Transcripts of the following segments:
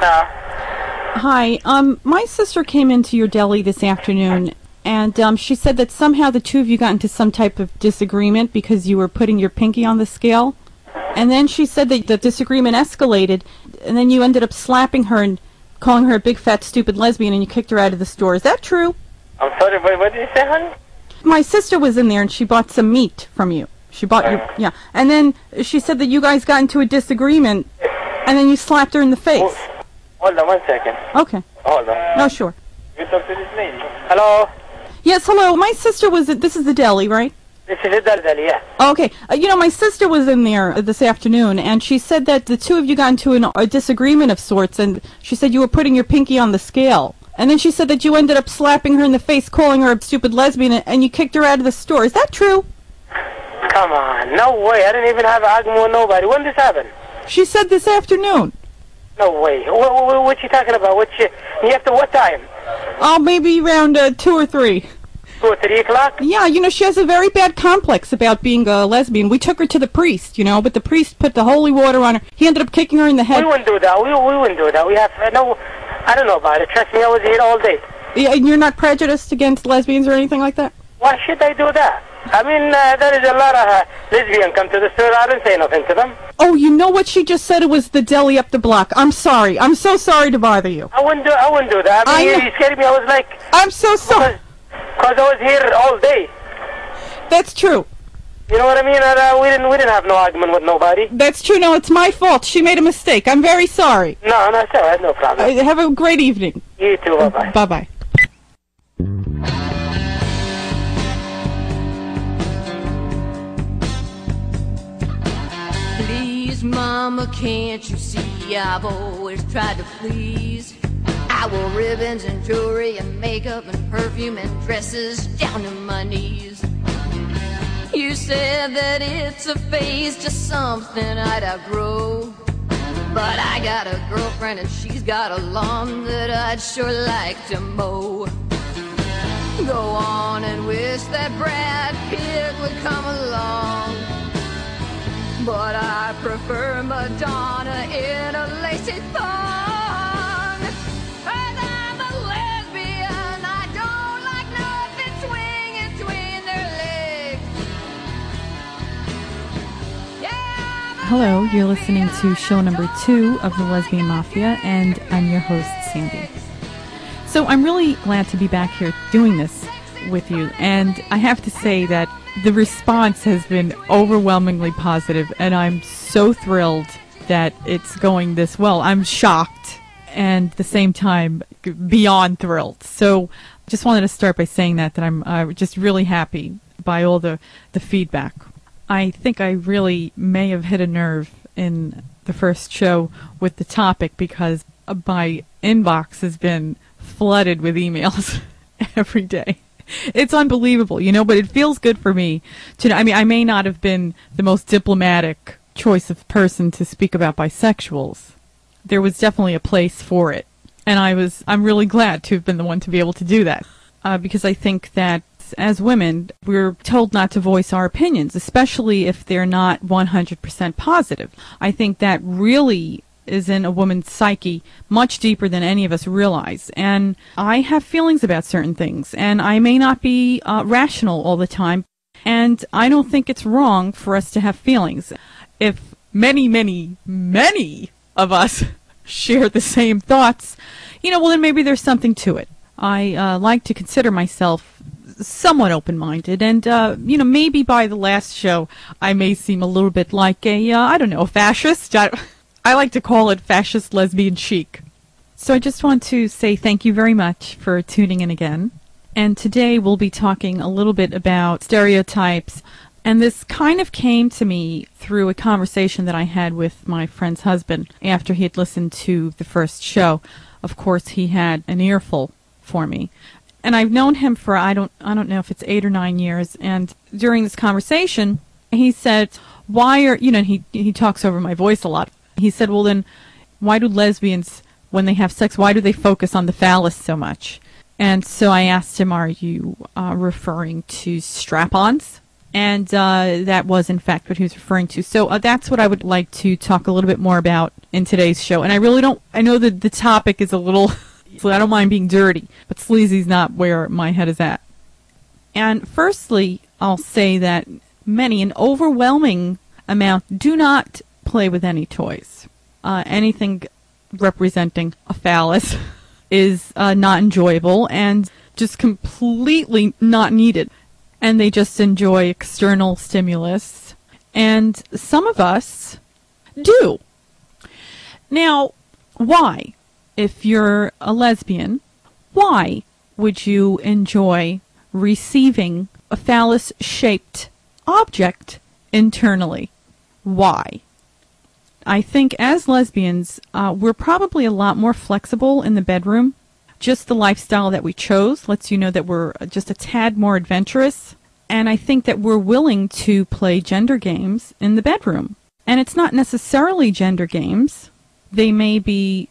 Hi. My sister came into your deli this afternoon, and she said that somehow the two of you got into some type of disagreement because you were putting your pinky on the scale. And then she said that the disagreement escalated, and then you ended up slapping her and calling her a big, fat, stupid lesbian, and you kicked her out of the store. Is that true? I'm sorry, what did you say, honey? My sister was in there, and she bought some meat from you. She bought your... Yeah. And then she said that you guys got into a disagreement, and then you slapped her in the face. Hold on 1 second. Okay. Hold on. No, sure. You talk to this lady. Hello? Yes, hello. My sister was... This is the deli, right? This is the deli, yeah. Okay. My sister was in there this afternoon, and she said that the two of you got into a disagreement of sorts, and she said you were putting your pinky on the scale. And then she said that you ended up slapping her in the face, calling her a stupid lesbian, and you kicked her out of the store. Is that true? Come on. No way. I didn't even have an argument with nobody. When did this happen? She said this afternoon. No way. What you talking about? You have to what time? Oh, maybe around 2 or 3. 2 or 3 o'clock? Yeah, she has a very bad complex about being a lesbian. We took her to the priest, but the priest put the holy water on her. He ended up kicking her in the head. We wouldn't do that. We wouldn't do that. We have no... I don't know about it. Trust me, I was here all day. Yeah, and you're not prejudiced against lesbians or anything like that? Why should I do that? I mean, there is a lot of lesbians come to the store. I didn't say nothing to them. Oh, you know what she just said? It was the deli up the block. I'm sorry. I'm so sorry to bother you. I wouldn't do that. I mean, you scared me. I was like... I'm so sorry. Because I was here all day. That's true. You know what I mean? We didn't have no argument with nobody. That's true. No, it's my fault. She made a mistake. I'm very sorry. No, it's all right. No problem. Have a great evening. You too. Bye-bye. Bye-bye. Please, Mama, can't you see I've always tried to please? I wore ribbons and jewelry and makeup and perfume and dresses down to my knees. You said that it's a phase, just something I'd outgrow. But I got a girlfriend and she's got a lawn that I'd sure like to mow. Go on and wish that Brad Pitt would come along, but I prefer Madonna in a lacy thong. And I'm a lesbian, I don't like nothing swinging between their legs. Yeah, hello, you're listening to show number 2 of the Lesbian Mafia, and I'm your host, Sandy. So I'm really glad to be back here doing this with you, and I have to say that the response has been overwhelmingly positive, and I'm so thrilled that it's going this well. I'm shocked, and at the same time, beyond thrilled. So just wanted to start by saying that I'm just really happy by all the feedback. I think I really may have hit a nerve in the first show with the topic, because my inbox has been flooded with emails every day. It's unbelievable, but it feels good for me to know. I mean, I may not have been the most diplomatic choice of person to speak about bisexuals. There was definitely a place for it, and I'm really glad to have been the one to be able to do that, because I think that as women, we're told not to voice our opinions, especially if they're not 100% positive. I think that really is in a woman's psyche much deeper than any of us realize. And I have feelings about certain things, and I may not be rational all the time, and I don't think it's wrong for us to have feelings. If many, many, many of us share the same thoughts, well, then maybe there's something to it. I like to consider myself somewhat open-minded, and maybe by the last show I may seem a little bit like a fascist. I like to call it fascist lesbian chic. So I just want to say thank you very much for tuning in again. And today we'll be talking a little bit about stereotypes. And this kind of came to me through a conversation that I had with my friend's husband after he had listened to the first show. Of course, he had an earful for me. And I've known him for, I don't know if it's 8 or 9 years. And during this conversation, he said, he talks over my voice a lot. He said, well, then, why do lesbians, when they have sex, why do they focus on the phallus so much? And so I asked him, are you referring to strap-ons? And that was, in fact, what he was referring to. So that's what I would like to talk a little bit more about in today's show. And I know that the topic is a little, so I don't mind being dirty, but sleazy's not where my head is at. And firstly, I'll say that an overwhelming amount, do not play with any toys. Anything representing a phallus is not enjoyable and just completely not needed. And they just enjoy external stimulus. And some of us do. Now, why? If you're a lesbian, why would you enjoy receiving a phallus-shaped object internally? Why? I think as lesbians, we're probably a lot more flexible in the bedroom. Just the lifestyle that we chose lets you know that we're just a tad more adventurous. And I think that we're willing to play gender games in the bedroom. And it's not necessarily gender games. They may be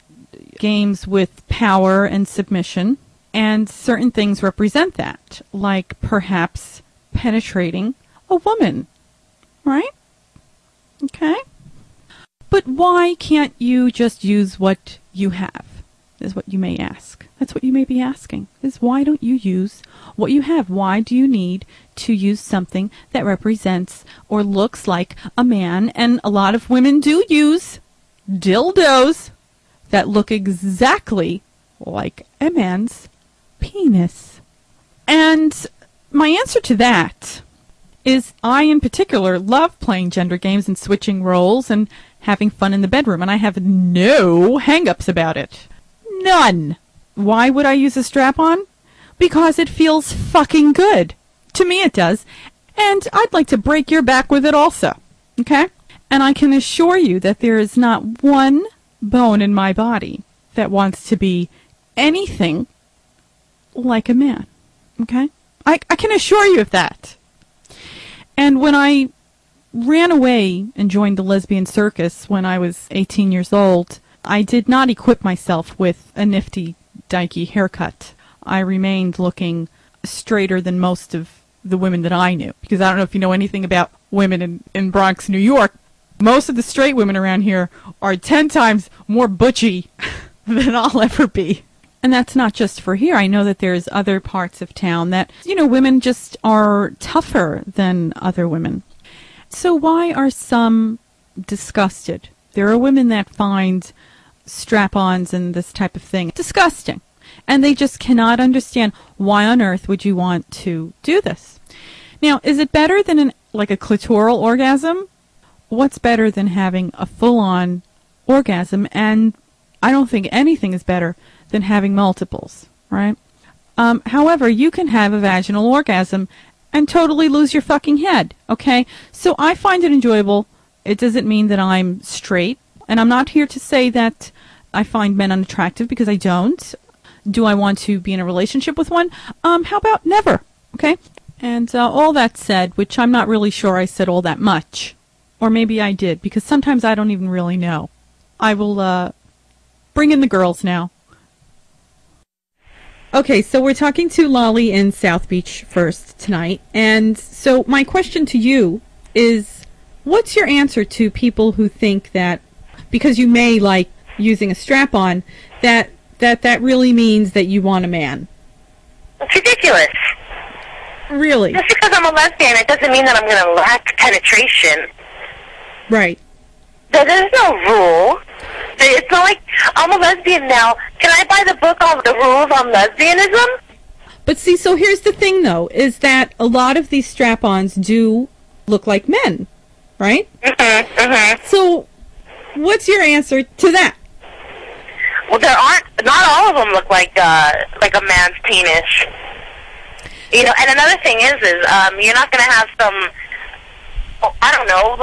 games with power and submission. And certain things represent that, like perhaps penetrating a woman. Right? Okay? But why can't you just use what you have, is what you may ask. That's what you may be asking, is why don't you use what you have? Why do you need to use something that represents or looks like a man? And a lot of women do use dildos that look exactly like a man's penis. And my answer to that is I, in particular, love playing gender games and switching roles and having fun in the bedroom, and I have no hang-ups about it. None. Why would I use a strap-on? Because it feels fucking good. To me it does. And I'd like to break your back with it also. Okay? And I can assure you that there is not one bone in my body that wants to be anything like a man. Okay? I can assure you of that. And when I ran away and joined the lesbian circus when I was 18 years old, I did not equip myself with a nifty, dykey haircut. I remained looking straighter than most of the women that I knew. Because I don't know if you know anything about women in Bronx, New York. Most of the straight women around here are 10 times more butchy than I'll ever be. And that's not just for here. I know that there's other parts of town that, women just are tougher than other women. So why are some disgusted? There are women that find strap-ons and this type of thing disgusting. And they just cannot understand why on earth would you want to do this. Now, is it better than a clitoral orgasm? What's better than having a full-on orgasm? And I don't think anything is better than having multiples, right? However, you can have a vaginal orgasm and totally lose your fucking head, okay? So I find it enjoyable. It doesn't mean that I'm straight. And I'm not here to say that I find men unattractive, because I don't. Do I want to be in a relationship with one? How about never, okay? And all that said, which I'm not really sure I said all that much. Or maybe I did, because sometimes I don't even really know. I will bring in the girls now. Okay, so we're talking to Lolly in South Beach first tonight. And so my question to you is, what's your answer to people who think that because you may like using a strap-on, that really means that you want a man? It's ridiculous. Really? Just because I'm a lesbian, it doesn't mean that I'm going to lack penetration. Right. There's no rule. It's not like I'm a lesbian now. Can I buy the book on the rules on lesbianism? But see, so here's the thing, though, is that a lot of these strap-ons do look like men, right? Mm-hmm, mm-hmm. So what's your answer to that? Well, not all of them look like a man's penis. And another thing is you're not going to have some, I don't know,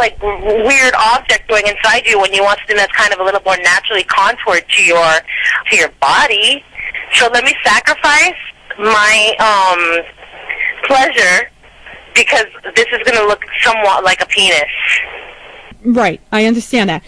weird object going inside you when you want something that's kind of a little more naturally contoured to your body. So let me sacrifice my pleasure because this is going to look somewhat like a penis. Right, I understand that.